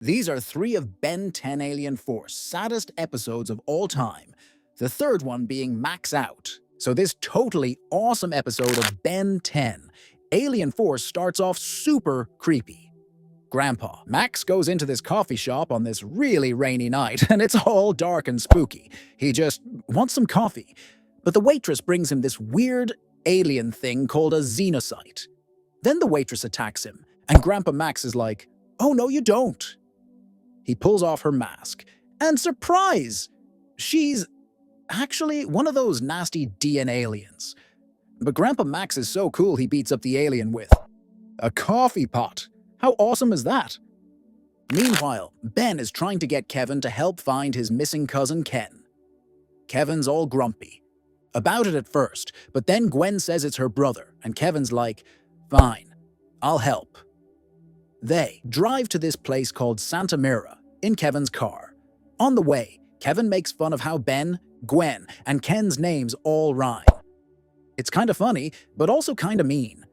These are three of Ben 10 Alien Force saddest episodes of all time, the third one being Max Out. So this totally awesome episode of Ben 10 Alien Force starts off super creepy. Grandpa. Max goes into this coffee shop on this really rainy night, and it's all dark and spooky. He just wants some coffee. But the waitress brings him this weird alien thing called a xenocyte. Then the waitress attacks him, and Grandpa Max is like, "Oh no, you don't." He pulls off her mask, and surprise! She's actually one of those nasty DNA aliens. But Grandpa Max is so cool he beats up the alien with a coffee pot. How awesome is that? Meanwhile, Ben is trying to get Kevin to help find his missing cousin Ken. Kevin's all grumpy about it at first, but then Gwen says it's her brother, and Kevin's like, "Fine, I'll help." They drive to this place called Santa Mira in Kevin's car. On the way, Kevin makes fun of how Ben, Gwen, and Ken's names all rhyme. It's kinda funny, but also kinda mean.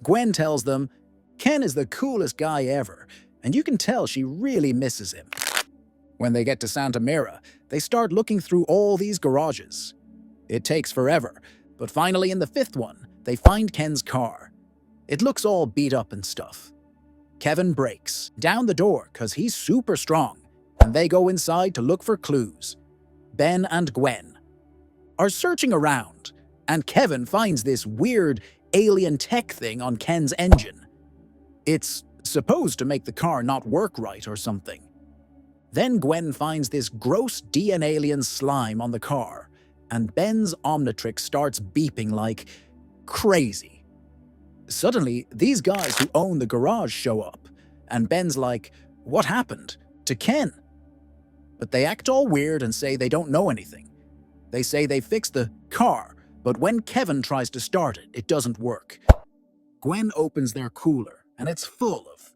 Gwen tells them, Ken is the coolest guy ever, and you can tell she really misses him. When they get to Santa Mira, they start looking through all these garages. It takes forever, but finally in the fifth one, they find Ken's car. It looks all beat up and stuff. Kevin breaks down the door because he's super strong, and they go inside to look for clues. Ben and Gwen are searching around, and Kevin finds this weird alien tech thing on Ken's engine. It's supposed to make the car not work right or something. Then Gwen finds this gross DNA alien slime on the car, and Ben's Omnitrix starts beeping like crazy. Suddenly, these guys who own the garage show up, and Ben's like, "What happened?" to Ken. But they act all weird and say they don't know anything. They say they fixed the car, but when Kevin tries to start it, it doesn't work. Gwen opens their cooler, and it's full of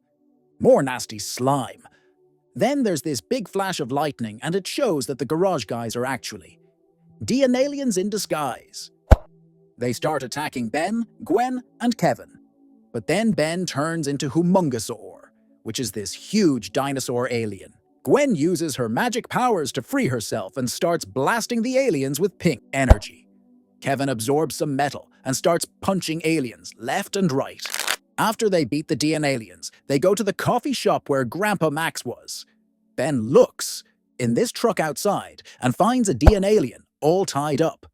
more nasty slime. Then there's this big flash of lightning, and it shows that the garage guys are actually DNA aliens in disguise. They start attacking Ben, Gwen, and Kevin. But then Ben turns into Humongosaur, which is this huge dinosaur alien. Gwen uses her magic powers to free herself and starts blasting the aliens with pink energy. Kevin absorbs some metal and starts punching aliens left and right. After they beat the DNA aliens, they go to the coffee shop where Grandpa Max was. Ben looks in this truck outside and finds a DNA alien all tied up.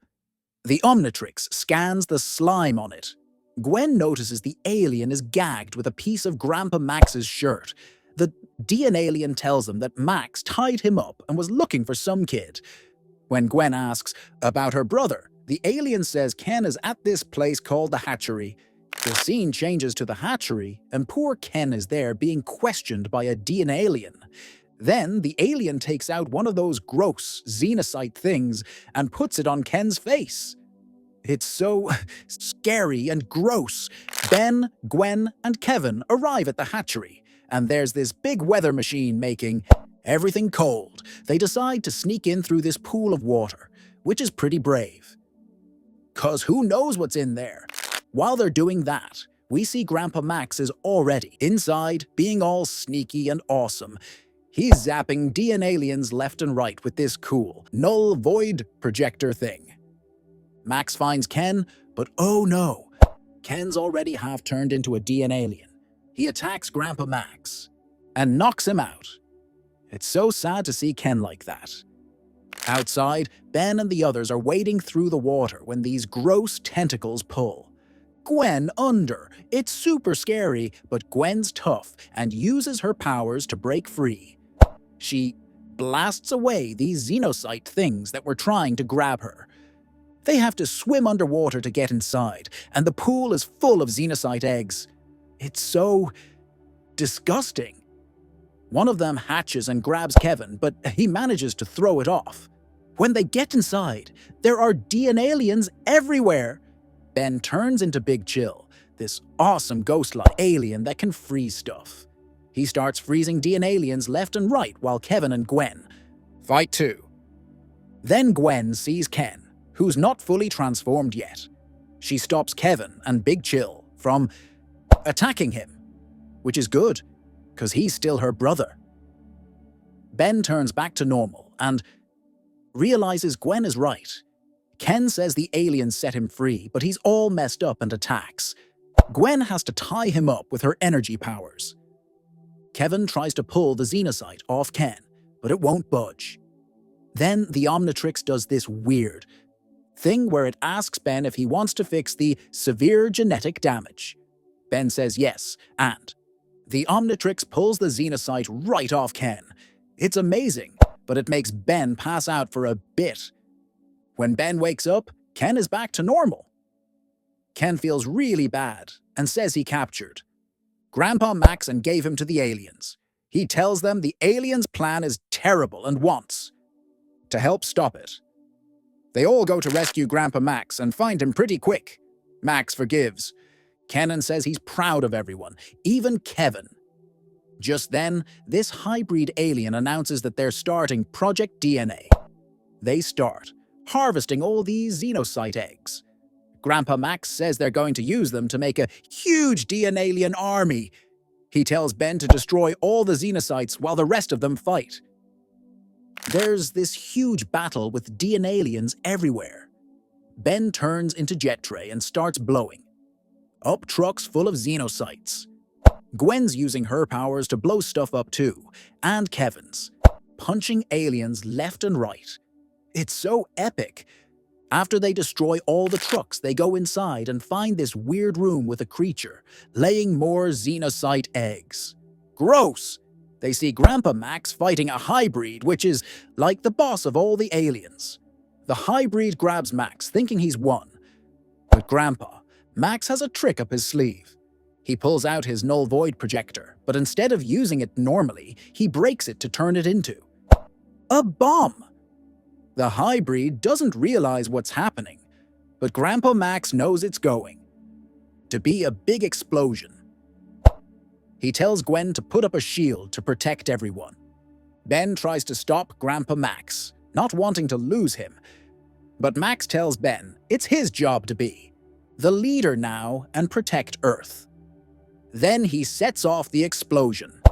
The Omnitrix scans the slime on it. Gwen notices the alien is gagged with a piece of Grandpa Max's shirt. The DNA alien tells them that Max tied him up and was looking for some kid. When Gwen asks about her brother, the alien says Ken is at this place called the Hatchery. The scene changes to the hatchery, and poor Ken is there being questioned by a DNA alien. Then the alien takes out one of those gross xenocyte things and puts it on Ken's face. It's so scary and gross. Ben, Gwen, and Kevin arrive at the hatchery, and there's this big weather machine making everything cold. They decide to sneak in through this pool of water, which is pretty brave. 'Cause who knows what's in there? While they're doing that, we see Grandpa Max is already inside, being all sneaky and awesome. He's zapping DNA aliens left and right with this cool null void projector thing. Max finds Ken, but oh no, Ken's already half turned into a DNA alien. He attacks Grandpa Max and knocks him out. It's so sad to see Ken like that. Outside, Ben and the others are wading through the water when these gross tentacles pull Gwen under. It's super scary, but Gwen's tough and uses her powers to break free. She blasts away these xenocyte things that were trying to grab her. They have to swim underwater to get inside, and the pool is full of xenocyte eggs. It's so disgusting. One of them hatches and grabs Kevin, but he manages to throw it off. When they get inside, there are DNA aliens everywhere. Ben turns into Big Chill, this awesome ghost-like alien that can freeze stuff. He starts freezing DNA aliens left and right while Kevin and Gwen fight too. Then Gwen sees Ken, who's not fully transformed yet. She stops Kevin and Big Chill from attacking him, which is good, because he's still her brother. Ben turns back to normal and realizes Gwen is right. Ken says the aliens set him free, but he's all messed up and attacks. Gwen has to tie him up with her energy powers. Kevin tries to pull the Xenocyte off Ken, but it won't budge. Then the Omnitrix does this weird thing where it asks Ben if he wants to fix the severe genetic damage. Ben says yes, and the Omnitrix pulls the Xenocyte right off Ken. It's amazing, but it makes Ben pass out for a bit. When Ben wakes up, Ken is back to normal. Ken feels really bad and says he captured Grandpa Max and gave him to the aliens. He tells them the aliens' plan is terrible and wants to help stop it. They all go to rescue Grandpa Max and find him pretty quick. Max forgives. Kenan says he's proud of everyone, even Kevin. Just then, this hybrid alien announces that they're starting Project DNA. They start harvesting all these Xenocyte eggs. Grandpa Max says they're going to use them to make a huge DNA-alien army. He tells Ben to destroy all the Xenocytes while the rest of them fight. There's this huge battle with DNA-aliens everywhere. Ben turns into Jet Tray and starts blowing up trucks full of Xenocytes. Gwen's using her powers to blow stuff up too, and Kevin's punching aliens left and right. It's so epic. After they destroy all the trucks, they go inside and find this weird room with a creature laying more Xenocyte eggs. Gross! They see Grandpa Max fighting a hybrid, which is like the boss of all the aliens. The hybrid grabs Max, thinking he's won. But Max has a trick up his sleeve. He pulls out his null void projector, but instead of using it normally, he breaks it to turn it into a bomb. The hybrid doesn't realize what's happening, but Grandpa Max knows it's going to be a big explosion. He tells Gwen to put up a shield to protect everyone. Ben tries to stop Grandpa Max, not wanting to lose him, but Max tells Ben it's his job to be the leader now and protect Earth. Then he sets off the explosion.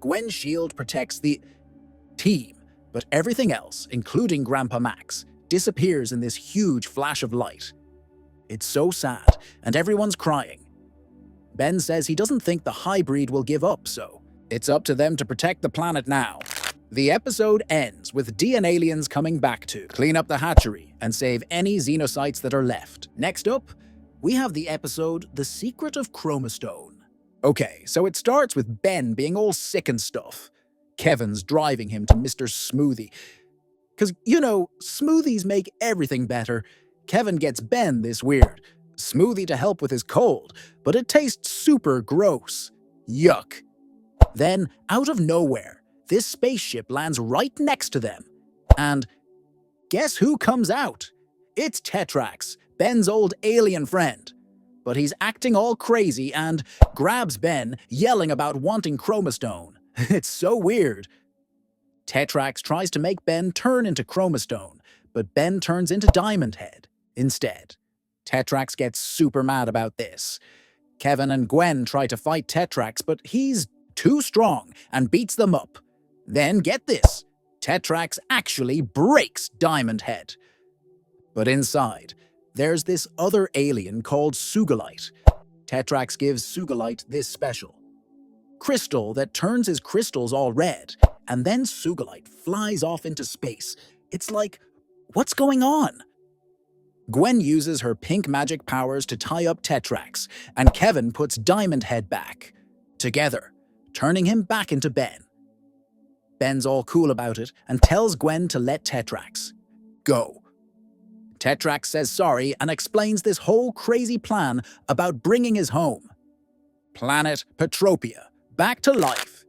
Gwen's shield protects the team, but everything else, including Grandpa Max, disappears in this huge flash of light. It's so sad, and everyone's crying. Ben says he doesn't think the hybrid will give up, so it's up to them to protect the planet now. The episode ends with DNA-aliens coming back to clean up the hatchery and save any Xenocytes that are left. Next up, we have the episode The Secret of Chromastone. Okay, so it starts with Ben being all sick and stuff. Kevin's driving him to Mr. Smoothie. Because, smoothies make everything better. Kevin gets Ben this weird smoothie to help with his cold, but it tastes super gross. Yuck. Then, out of nowhere, this spaceship lands right next to them. And guess who comes out? It's Tetrax, Ben's old alien friend. But he's acting all crazy and grabs Ben, yelling about wanting Chromastone. It's so weird. Tetrax tries to make Ben turn into Chromastone, but Ben turns into Diamond Head instead. Tetrax gets super mad about this. Kevin and Gwen try to fight Tetrax, but he's too strong and beats them up. Then get this, Tetrax actually breaks Diamond Head. But inside, there's this other alien called Sugalite. Tetrax gives Sugalite this special crystal that turns his crystals all red, and then Sugalite flies off into space. It's like, what's going on? Gwen uses her pink magic powers to tie up Tetrax, and Kevin puts Diamond Head back together, turning him back into Ben. Ben's all cool about it and tells Gwen to let Tetrax go. Tetrax says sorry and explains this whole crazy plan about bringing his home, planet Petropia, back to life.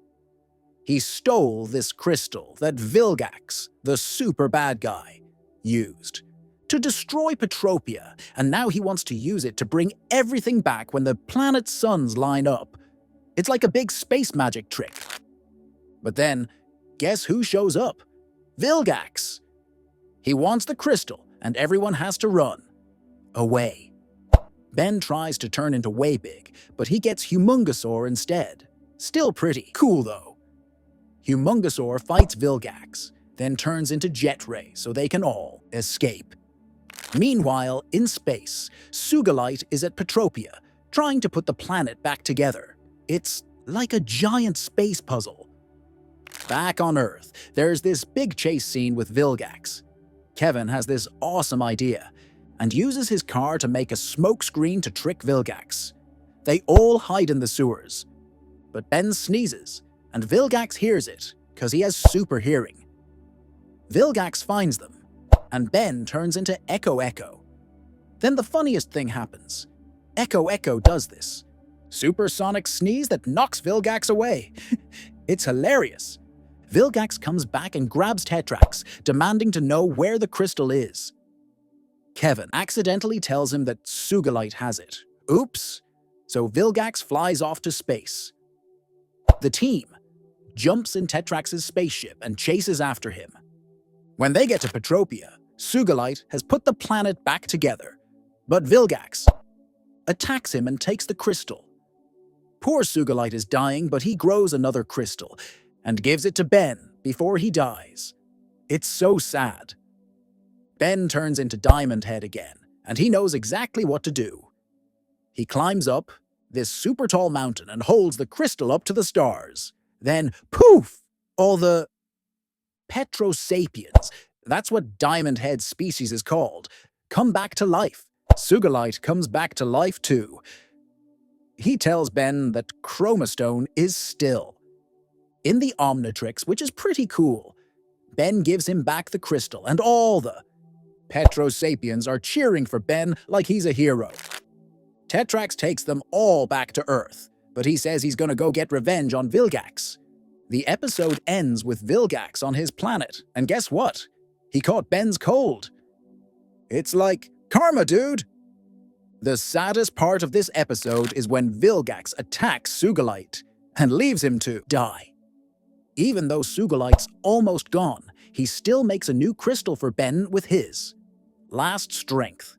He stole this crystal that Vilgax, the super bad guy, used to destroy Petropia, and now he wants to use it to bring everything back when the planet's suns line up. It's like a big space magic trick. But then, guess who shows up? Vilgax. He wants the crystal, and everyone has to run away. Ben tries to turn into Way Big, but he gets Humungosaur instead. Still pretty cool, though. Humongousaur fights Vilgax, then turns into Jet Ray so they can all escape. Meanwhile, in space, Sugalite is at Petropia, trying to put the planet back together. It's like a giant space puzzle. Back on Earth, there's this big chase scene with Vilgax. Kevin has this awesome idea and uses his car to make a smokescreen to trick Vilgax. They all hide in the sewers. But Ben sneezes, and Vilgax hears it because he has super hearing. Vilgax finds them, and Ben turns into Echo Echo. Then the funniest thing happens. Echo Echo does this supersonic sneeze that knocks Vilgax away. It's hilarious. Vilgax comes back and grabs Tetrax, demanding to know where the crystal is. Kevin accidentally tells him that Sugalite has it. Oops! So Vilgax flies off to space. The team jumps in Tetrax's spaceship and chases after him. When they get to Petropia, Sugalite has put the planet back together, but Vilgax attacks him and takes the crystal. Poor Sugalite is dying, but he grows another crystal and gives it to Ben before he dies. It's so sad. Ben turns into Diamond Head again, and he knows exactly what to do. He climbs up this super tall mountain and holds the crystal up to the stars. Then, poof! All the Petrosapiens, that's what Diamond Head's species is called, come back to life. Sugalite comes back to life too. He tells Ben that Chromastone is still in the Omnitrix, which is pretty cool. Ben gives him back the crystal, and all the Petrosapiens are cheering for Ben like he's a hero. Tetrax takes them all back to Earth, but he says he's gonna go get revenge on Vilgax. The episode ends with Vilgax on his planet, and guess what? He caught Ben's cold. It's like, karma, dude! The saddest part of this episode is when Vilgax attacks Sugalite and leaves him to die. Even though Sugalite's almost gone, he still makes a new crystal for Ben with his last strength.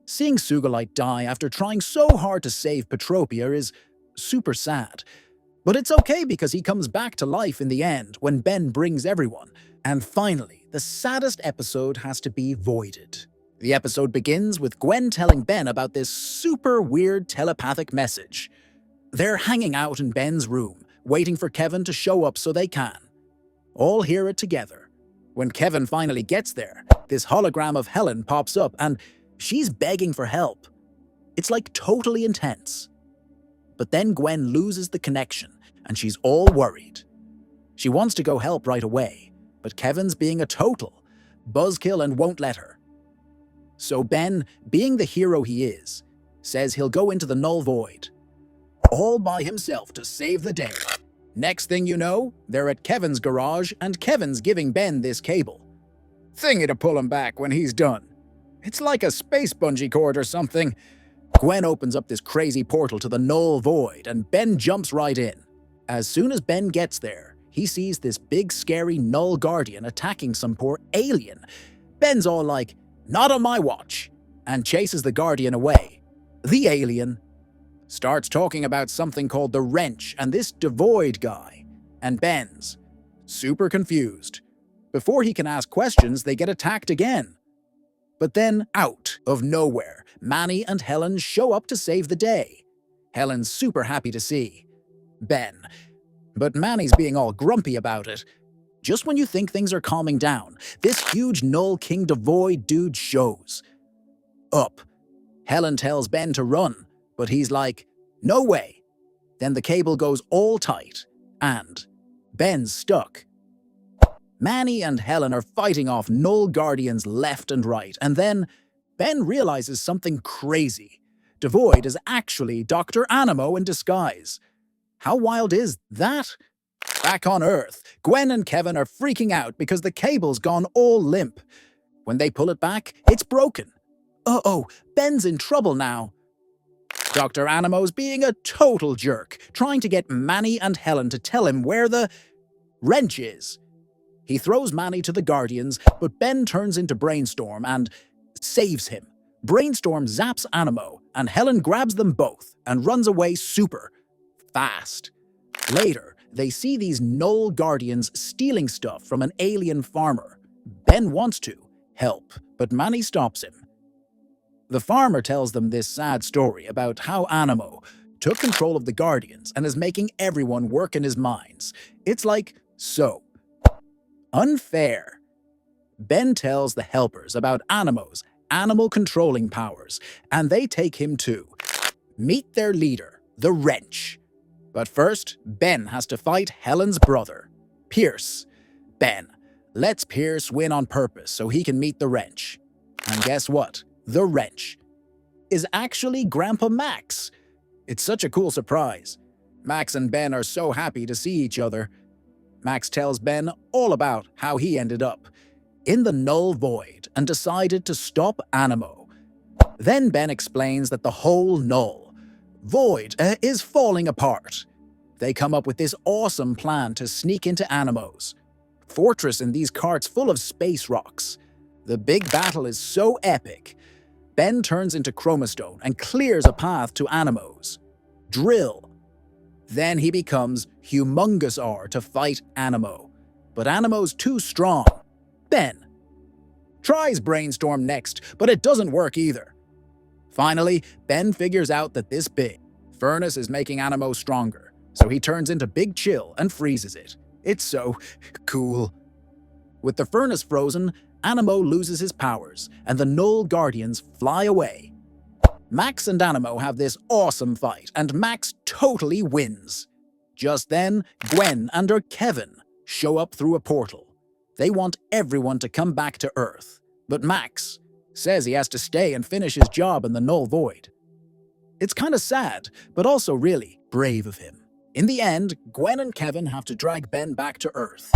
Seeing Sugalite die after trying so hard to save Petropia is super sad. But it's okay because he comes back to life in the end when Ben brings everyone. And finally, the saddest episode has to be voided. The episode begins with Gwen telling Ben about this super weird telepathic message. They're hanging out in Ben's room, waiting for Kevin to show up so they can all hear it together. When Kevin finally gets there, this hologram of Helen pops up and she's begging for help. It's like totally intense. But then Gwen loses the connection and she's all worried. She wants to go help right away, but Kevin's being a total buzzkill and won't let her. So Ben, being the hero he is, says he'll go into the null void all by himself to save the day. Next thing you know, they're at Kevin's garage and Kevin's giving Ben this cable thingy to pull him back when he's done. It's like a space bungee cord or something. Gwen opens up this crazy portal to the null void and Ben jumps right in. As soon as Ben gets there, he sees this big scary null guardian attacking some poor alien. Ben's all like, "Not on my watch," and chases the guardian away. The alien starts talking about something called the wrench and this devoid guy, and Ben's super confused. Before he can ask questions, they get attacked again. But then, out of nowhere, Manny and Helen show up to save the day. Helen's super happy to see Ben, but Manny's being all grumpy about it. Just when you think things are calming down, this huge Null King Devoid dude shows up. Helen tells Ben to run, but he's like, "No way." Then the cable goes all tight, and Ben's stuck. Manny and Helen are fighting off Null Guardians left and right, and then Ben realizes something crazy. Devoid is actually Dr. Animo in disguise. How wild is that? Back on Earth, Gwen and Kevin are freaking out because the cable's gone all limp. When they pull it back, it's broken. Uh-oh, Ben's in trouble now. Dr. Animo's being a total jerk, trying to get Manny and Helen to tell him where the wrench is. He throws Manny to the Guardians, but Ben turns into Brainstorm and saves him. Brainstorm zaps Animo, and Helen grabs them both and runs away super fast. Later, they see these Null Guardians stealing stuff from an alien farmer. Ben wants to help, but Manny stops him. The farmer tells them this sad story about how Animo took control of the Guardians and is making everyone work in his mines. It's like, so unfair. Ben tells the helpers about Animo's animal controlling powers, and they take him to meet their leader, the Wrench. But first, Ben has to fight Helen's brother, Pierce. Ben lets Pierce win on purpose so he can meet the Wrench. And guess what? The Wrench is actually Grandpa Max. It's such a cool surprise. Max and Ben are so happy to see each other. Max tells Ben all about how he ended up in the Null Void and decided to stop Animo. Then Ben explains that the whole Null Void is falling apart. They come up with this awesome plan to sneak into Animo's fortress in these carts full of space rocks. The big battle is so epic. Ben turns into Chromastone and clears a path to Animo's drill. Then he becomes Humongous R to fight Animo. But Animo's too strong. Ben tries Brainstorm next, but it doesn't work either. Finally, Ben figures out that this big furnace is making Animo stronger, so he turns into Big Chill and freezes it. It's so cool. With the furnace frozen, Animo loses his powers, and the Null Guardians fly away. Max and Animo have this awesome fight, and Max totally wins. Just then, Gwen and her Kevin show up through a portal. They want everyone to come back to Earth, but Max says he has to stay and finish his job in the Null Void. It's kinda sad, but also really brave of him. In the end, Gwen and Kevin have to drag Ben back to Earth.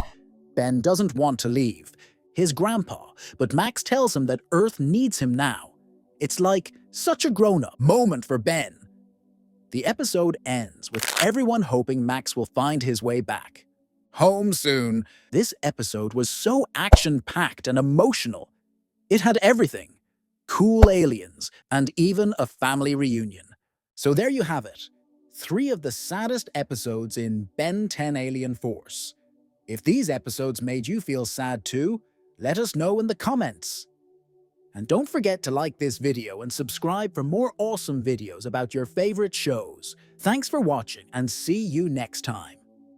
Ben doesn't want to leave his grandpa, but Max tells him that Earth needs him now. It's like such a grown-up moment for Ben. The episode ends with everyone hoping Max will find his way back home soon. This episode was so action-packed and emotional. It had everything: cool aliens and even a family reunion. So there you have it, 3 of the saddest episodes in Ben 10 Alien Force. If these episodes made you feel sad too, let us know in the comments. And don't forget to like this video and subscribe for more awesome videos about your favorite shows. Thanks for watching and see you next time.